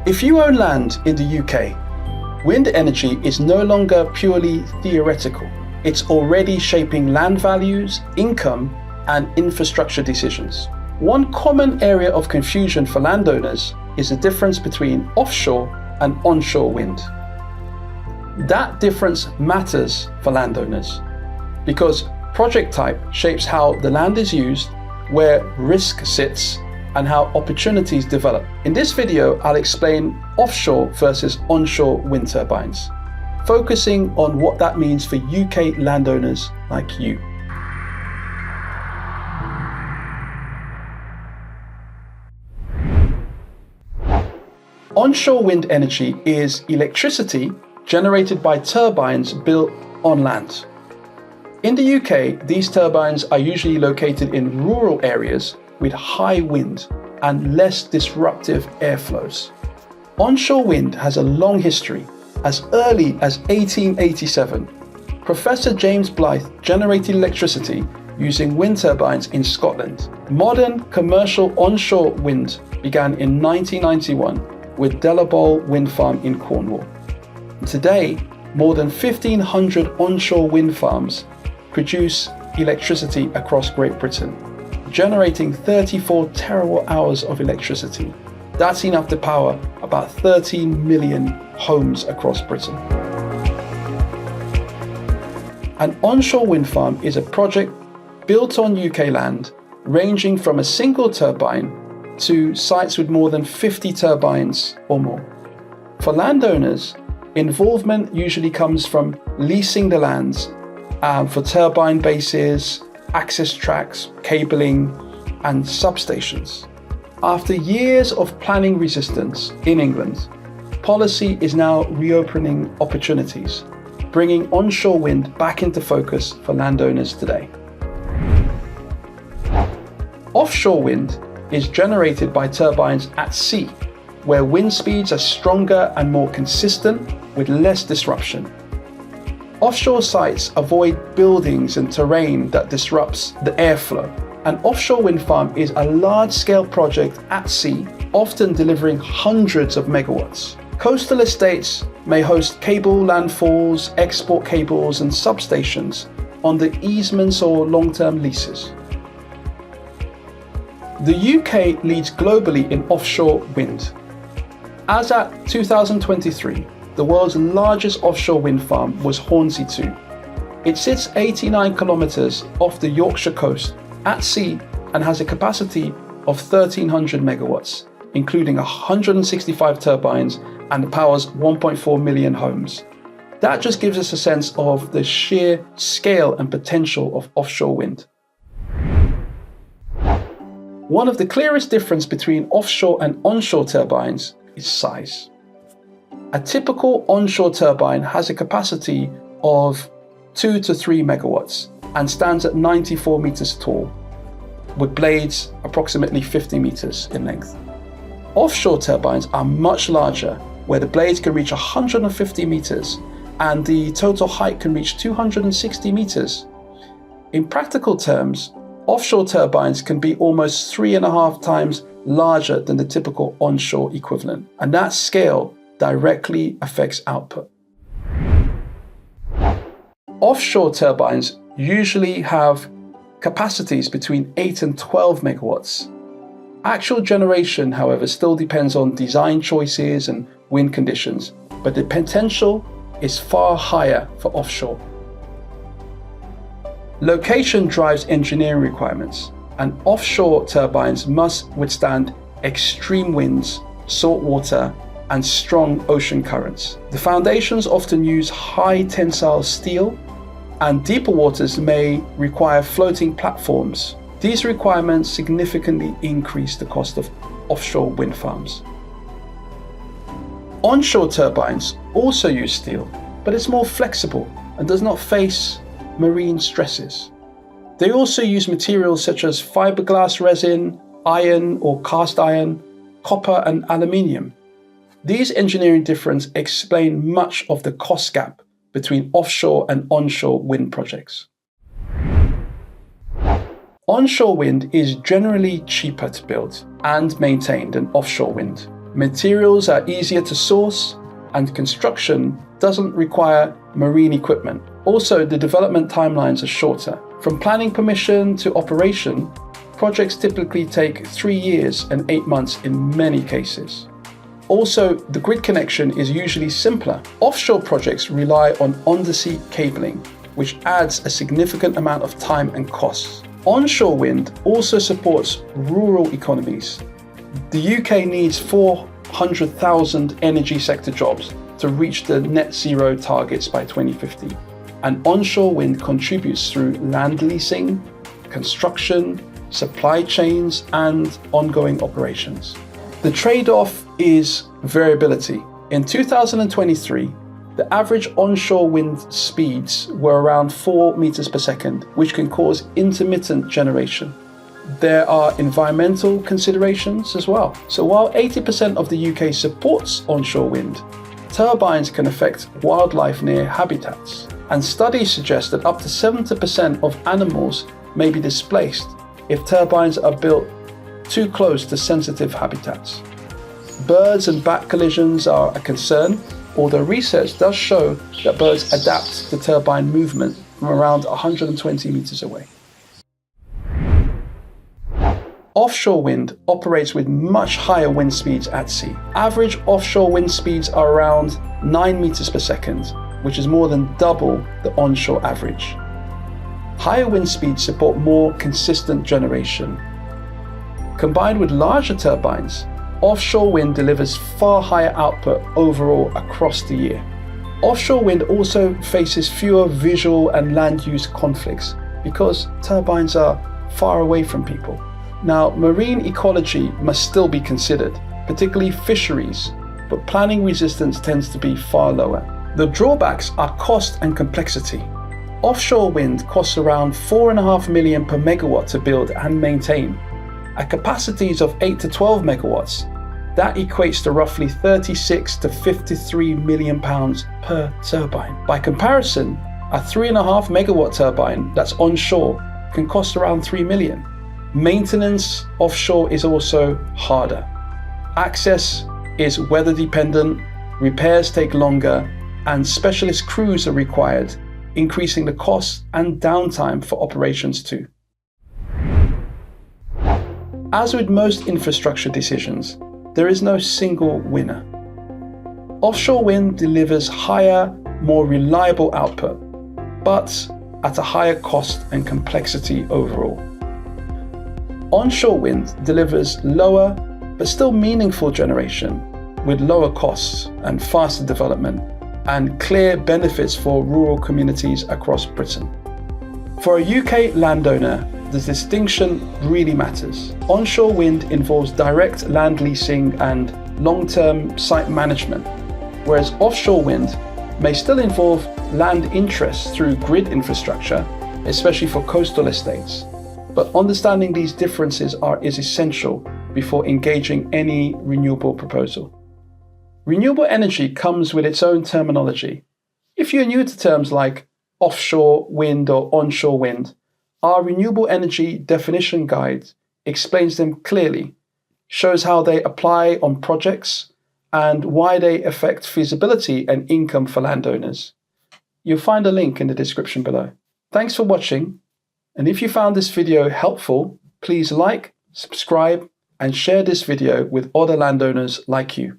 If you own land in the UK, wind energy is no longer purely theoretical. It's already shaping land values, income, and infrastructure decisions. One common area of confusion for landowners is the difference between offshore and onshore wind. That difference matters for landowners because project type shapes how the land is used, where risk sits, and how opportunities develop. In this video, I'll explain offshore versus onshore wind turbines, focusing on what that means for UK landowners like you. Onshore wind energy is electricity generated by turbines built on land. In the UK, these turbines are usually located in rural areas with high wind and less disruptive airflows. Onshore wind has a long history. As early as 1887, Professor James Blythe generated electricity using wind turbines in Scotland. Modern commercial onshore wind began in 1991 with Delabole Wind Farm in Cornwall. Today, more than 1,500 onshore wind farms produce electricity across Great Britain, generating 34 terawatt-hours of electricity. That's enough to power about 13 million homes across Britain. An onshore wind farm is a project built on UK land, ranging from a single turbine to sites with more than 50 turbines or more. For landowners, involvement usually comes from leasing the lands for turbine bases, access tracks, cabling, and substations. After years of planning resistance in England, policy is now reopening opportunities, bringing onshore wind back into focus for landowners today. Offshore wind is generated by turbines at sea, where wind speeds are stronger and more consistent with less disruption. Offshore sites avoid buildings and terrain that disrupts the airflow. An offshore wind farm is a large-scale project at sea, often delivering hundreds of megawatts. Coastal estates may host cable landfalls, export cables, and substations on the easements or long-term leases. The UK leads globally in offshore wind. As at 2023, the world's largest offshore wind farm was Hornsea 2. It sits 89 kilometers off the Yorkshire coast at sea and has a capacity of 1,300 megawatts, including 165 turbines, and powers 1.4 million homes. That just gives us a sense of the sheer scale and potential of offshore wind. One of the clearest differences between offshore and onshore turbines is size. A typical onshore turbine has a capacity of 2 to 3 megawatts and stands at 94 meters tall, with blades approximately 50 meters in length. Offshore turbines are much larger, where the blades can reach 150 meters and the total height can reach 260 meters. In practical terms, offshore turbines can be almost 3.5 times larger than the typical onshore equivalent, and that scale directly affects output. Offshore turbines usually have capacities between 8 and 12 megawatts. Actual generation, however, still depends on design choices and wind conditions, but the potential is far higher for offshore. Location drives engineering requirements, and offshore turbines must withstand extreme winds, salt water, and strong ocean currents. The foundations often use high tensile steel, and deeper waters may require floating platforms. These requirements significantly increase the cost of offshore wind farms. Onshore turbines also use steel, but it's more flexible and does not face marine stresses. They also use materials such as fiberglass resin, iron or cast iron, copper and aluminium. These engineering differences explain much of the cost gap between offshore and onshore wind projects. Onshore wind is generally cheaper to build and maintain than offshore wind. Materials are easier to source, and construction doesn't require marine equipment. Also, the development timelines are shorter. From planning permission to operation, projects typically take 3 years and 8 months in many cases. Also, the grid connection is usually simpler. Offshore projects rely on undersea cabling, which adds a significant amount of time and costs. Onshore wind also supports rural economies. The UK needs 400,000 energy sector jobs to reach the net zero targets by 2050. And onshore wind contributes through land leasing, construction, supply chains, and ongoing operations. The trade-off is variability. In 2023, the average onshore wind speeds were around 4 meters per second, which can cause intermittent generation. There are environmental considerations as well. So while 80% of the UK supports onshore wind, turbines can affect wildlife near habitats. And studies suggest that up to 70% of animals may be displaced if turbines are built too close to sensitive habitats. Birds and bat collisions are a concern, although research does show that birds adapt to turbine movement from around 120 meters away. Offshore wind operates with much higher wind speeds at sea. Average offshore wind speeds are around 9 meters per second, which is more than double the onshore average. Higher wind speeds support more consistent generation. Combined with larger turbines, offshore wind delivers far higher output overall across the year. Offshore wind also faces fewer visual and land use conflicts because turbines are far away from people. Now, marine ecology must still be considered, particularly fisheries, but planning resistance tends to be far lower. The drawbacks are cost and complexity. Offshore wind costs around 4.5 million per megawatt to build and maintain. At capacities of 8 to 12 megawatts, that equates to roughly 36 to 53 million pounds per turbine. By comparison, a 3.5 megawatt turbine that's onshore can cost around 3 million. Maintenance offshore is also harder. Access is weather dependent, repairs take longer, and specialist crews are required, increasing the cost and downtime for operations too. As with most infrastructure decisions, there is no single winner. Offshore wind delivers higher, more reliable output, but at a higher cost and complexity overall. Onshore wind delivers lower, but still meaningful generation with lower costs and faster development, and clear benefits for rural communities across Britain. For a UK landowner, the distinction really matters. Onshore wind involves direct land leasing and long-term site management, whereas offshore wind may still involve land interests through grid infrastructure, especially for coastal estates. But understanding these differences is essential before engaging any renewable proposal. Renewable energy comes with its own terminology. If you're new to terms like offshore wind or onshore wind, our renewable energy definition guide explains them clearly, shows how they apply on projects, and why they affect feasibility and income for landowners. You'll find a link in the description below. Thanks for watching, and if you found this video helpful, please like, subscribe, and share this video with other landowners like you.